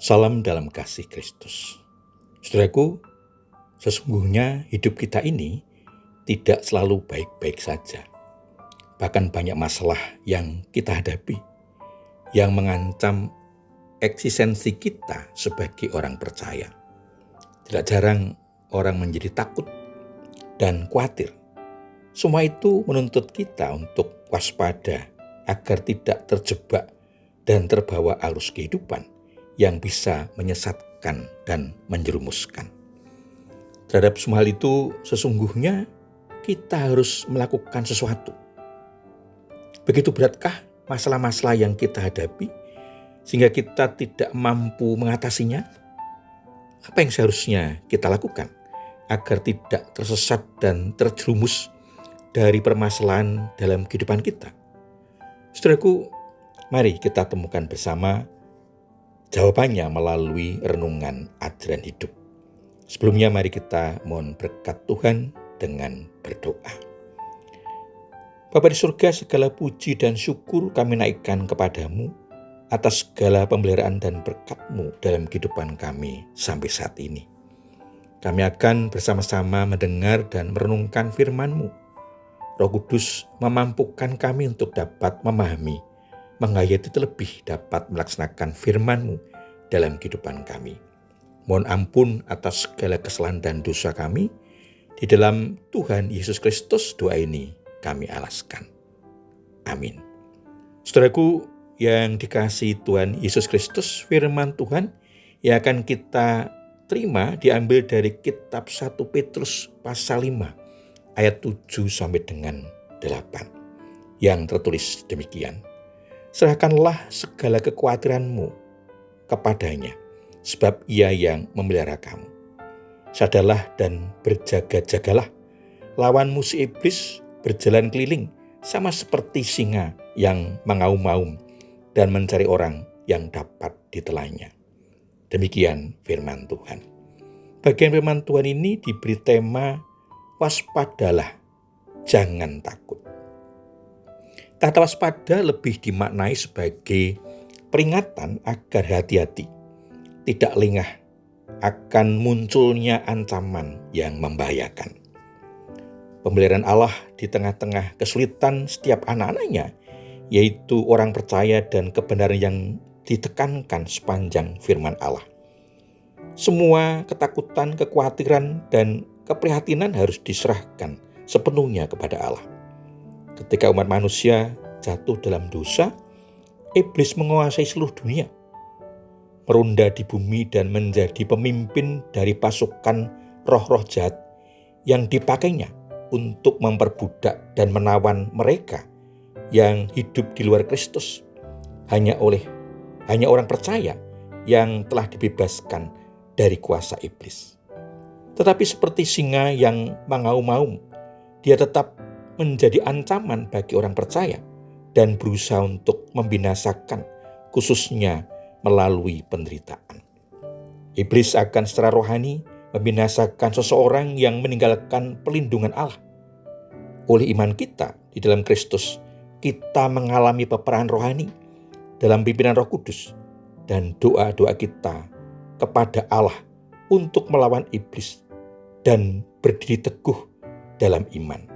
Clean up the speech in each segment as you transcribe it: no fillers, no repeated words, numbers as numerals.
Salam dalam kasih Kristus. Saudaraku, sesungguhnya hidup kita ini tidak selalu baik-baik saja. Bahkan banyak masalah yang kita hadapi yang mengancam eksistensi kita sebagai orang percaya. Tidak jarang orang menjadi takut dan khawatir. Semua itu menuntut kita untuk waspada agar tidak terjebak dan terbawa arus kehidupan yang bisa menyesatkan dan menjerumuskan. Terhadap semua hal itu, sesungguhnya kita harus melakukan sesuatu. Begitu beratkah masalah-masalah yang kita hadapi, sehingga kita tidak mampu mengatasinya? Apa yang seharusnya kita lakukan agar tidak tersesat dan terjerumus dari permasalahan dalam kehidupan kita? Saudaraku, mari kita temukan bersama jawabannya melalui renungan ajaran hidup. Sebelumnya mari kita mohon berkat Tuhan dengan berdoa. Bapa di surga, segala puji dan syukur kami naikkan kepadamu atas segala pemeliharaan dan berkat-Mu dalam kehidupan kami sampai saat ini. Kami akan bersama-sama mendengar dan merenungkan firman-Mu. Roh Kudus memampukan kami untuk dapat memahami, menghayati terlebih dapat melaksanakan firman-Mu dalam kehidupan kami. Mohon ampun atas segala kesalahan dan dosa kami. Di dalam Tuhan Yesus Kristus doa ini kami alaskan. Amin. Saudaraku yang dikasihi Tuhan Yesus Kristus, firman Tuhan yang akan kita terima diambil dari kitab 1 Petrus pasal 5 ayat 7 sampai dengan 8 yang tertulis demikian. Serahkanlah segala kekhawatiranmu kepadanya, sebab ia yang memelihara kamu. Sadarlah dan berjaga-jagalah, lawan musuh iblis berjalan keliling sama seperti singa yang mengaum-aum dan mencari orang yang dapat ditelannya. Demikian firman Tuhan. Bagian firman Tuhan ini diberi tema waspadalah, jangan takut. Kata waspada lebih dimaknai sebagai peringatan agar hati-hati, tidak lengah akan munculnya ancaman yang membahayakan. Pemeliharaan Allah di tengah-tengah kesulitan setiap anak-anaknya, yaitu orang percaya dan kebenaran yang ditekankan sepanjang firman Allah. Semua ketakutan, kekhawatiran, dan keprihatinan harus diserahkan sepenuhnya kepada Allah. Ketika umat manusia jatuh dalam dosa, iblis menguasai seluruh dunia, meronda di bumi dan menjadi pemimpin dari pasukan roh-roh jahat yang dipakainya untuk memperbudak dan menawan mereka yang hidup di luar Kristus. Hanya orang percaya yang telah dibebaskan dari kuasa iblis. Tetapi seperti singa yang mengaum-aum, dia tetap menjadi ancaman bagi orang percaya dan berusaha untuk membinasakan, khususnya melalui penderitaan. Iblis akan secara rohani membinasakan seseorang yang meninggalkan pelindungan Allah. Oleh iman kita di dalam Kristus, kita mengalami peperangan rohani dalam pimpinan Roh Kudus dan doa-doa kita kepada Allah untuk melawan iblis dan berdiri teguh dalam iman.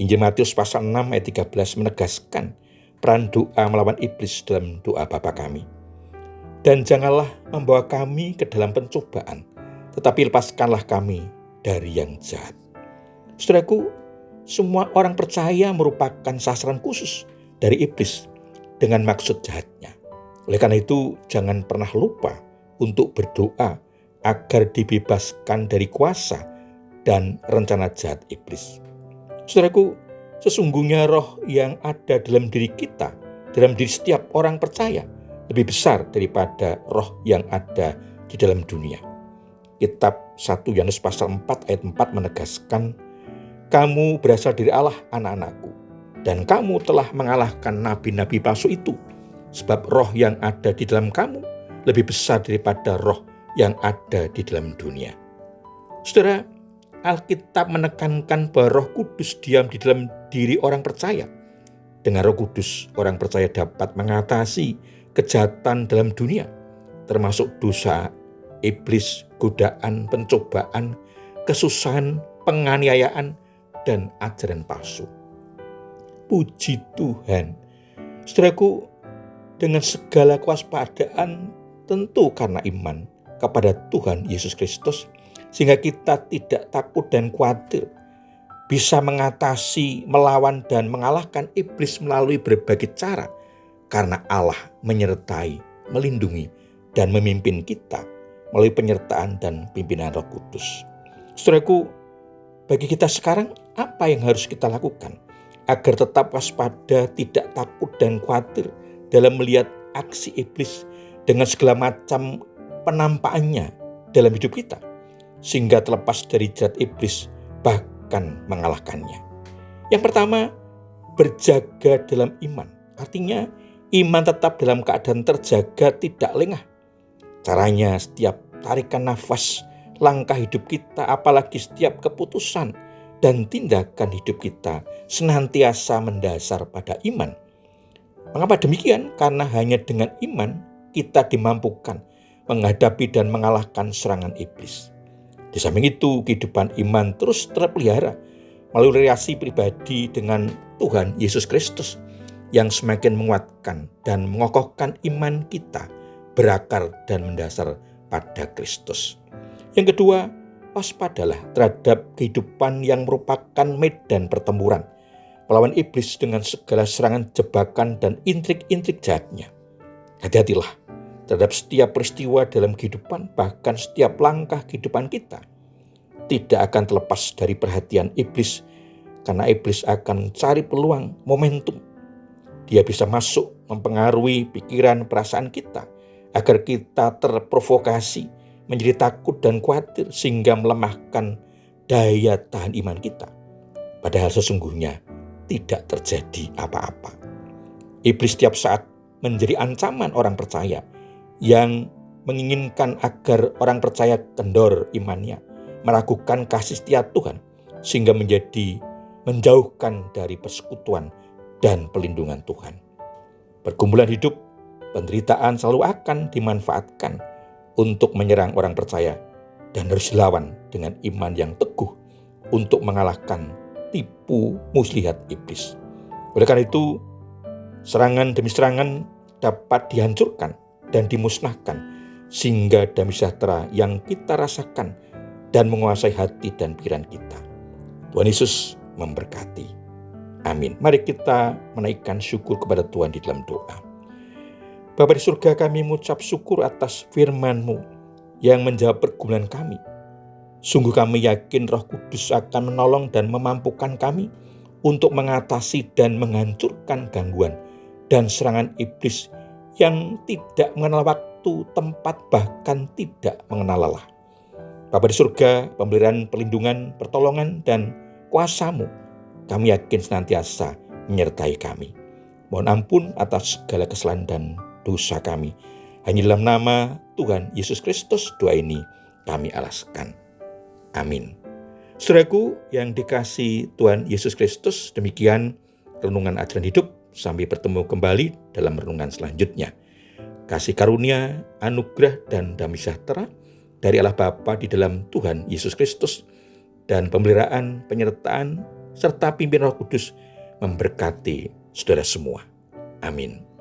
Injil Matius pasal 6 ayat 13 menegaskan peran doa melawan iblis dalam doa Bapa kami. Dan janganlah membawa kami ke dalam pencobaan, tetapi lepaskanlah kami dari yang jahat. Saudaraku, semua orang percaya merupakan sasaran khusus dari iblis dengan maksud jahatnya. Oleh karena itu, jangan pernah lupa untuk berdoa agar dibebaskan dari kuasa dan rencana jahat iblis. Saudaraku, sesungguhnya roh yang ada dalam diri kita, dalam diri setiap orang percaya, lebih besar daripada roh yang ada di dalam dunia. Kitab 1 Yohanes pasal 4 ayat 4 menegaskan, kamu berasal dari Allah, anak-anakku, dan kamu telah mengalahkan nabi-nabi palsu itu, sebab roh yang ada di dalam kamu lebih besar daripada roh yang ada di dalam dunia. Saudara, Alkitab menekankan bahwa Roh Kudus diam di dalam diri orang percaya. Dengan Roh Kudus, orang percaya dapat mengatasi kejahatan dalam dunia, termasuk dosa, iblis, godaan, pencobaan, kesusahan, penganiayaan, dan ajaran palsu. Puji Tuhan. Saudaraku, dengan segala kewaspadaan tentu karena iman kepada Tuhan Yesus Kristus, sehingga kita tidak takut dan khawatir, bisa mengatasi, melawan, dan mengalahkan iblis melalui berbagai cara, karena Allah menyertai, melindungi, dan memimpin kita melalui penyertaan dan pimpinan Roh Kudus. Saudaraku, bagi kita sekarang, apa yang harus kita lakukan agar tetap waspada, tidak takut dan khawatir dalam melihat aksi iblis dengan segala macam penampakannya dalam hidup kita, sehingga terlepas dari jerat iblis bahkan mengalahkannya? Yang pertama, berjaga dalam iman. Artinya iman tetap dalam keadaan terjaga, tidak lengah. Caranya setiap tarikan nafas, langkah hidup kita, apalagi setiap keputusan dan tindakan hidup kita senantiasa mendasar pada iman. Mengapa demikian? Karena hanya dengan iman kita dimampukan menghadapi dan mengalahkan serangan iblis. Di samping itu, kehidupan iman terus terpelihara melalui relasi pribadi dengan Tuhan Yesus Kristus yang semakin menguatkan dan mengokohkan iman kita berakar dan mendasar pada Kristus. Yang kedua, waspadalah terhadap kehidupan yang merupakan medan pertempuran melawan iblis dengan segala serangan, jebakan, dan intrik-intrik jahatnya. Hati-hatilah terhadap setiap peristiwa dalam kehidupan, bahkan setiap langkah kehidupan kita tidak akan terlepas dari perhatian iblis, karena iblis akan mencari peluang, momentum. Dia bisa masuk mempengaruhi pikiran, perasaan kita agar kita terprovokasi menjadi takut dan khawatir, sehingga melemahkan daya tahan iman kita. Padahal sesungguhnya tidak terjadi apa-apa. Iblis setiap saat menjadi ancaman orang percaya yang menginginkan agar orang percaya kendor imannya, meragukan kasih setia Tuhan, sehingga menjauhkan dari persekutuan dan pelindungan Tuhan. Pergumulan hidup, penderitaan selalu akan dimanfaatkan untuk menyerang orang percaya, dan harus dilawan dengan iman yang teguh untuk mengalahkan tipu muslihat iblis. Oleh karena itu, serangan demi serangan dapat dihancurkan dan dimusnahkan, sehingga damai sejahtera yang kita rasakan dan menguasai hati dan pikiran kita. Tuhan Yesus memberkati. Amin. Mari kita menaikkan syukur kepada Tuhan di dalam doa. Bapa di surga, kami mengucap syukur atas firman-Mu yang menjawab pergumulan kami. Sungguh kami yakin Roh Kudus akan menolong dan memampukan kami untuk mengatasi dan menghancurkan gangguan dan serangan iblis yang tidak mengenal waktu, tempat, bahkan tidak mengenal lelah. Bapa di surga, pemberian perlindungan, pertolongan, dan kuasa-Mu, kami yakin senantiasa menyertai kami. Mohon ampun atas segala kesalahan dan dosa kami. Hanya dalam nama Tuhan Yesus Kristus doa ini kami alaskan. Amin. Saudaraku yang dikasihi Tuhan Yesus Kristus, demikian renungan ajaran hidup. Sampai bertemu kembali dalam renungan selanjutnya. Kasih karunia, anugerah, dan damai sejahtera dari Allah Bapa di dalam Tuhan Yesus Kristus, dan pemeliharaan, penyertaan, serta pimpinan Roh Kudus memberkati saudara semua. Amin.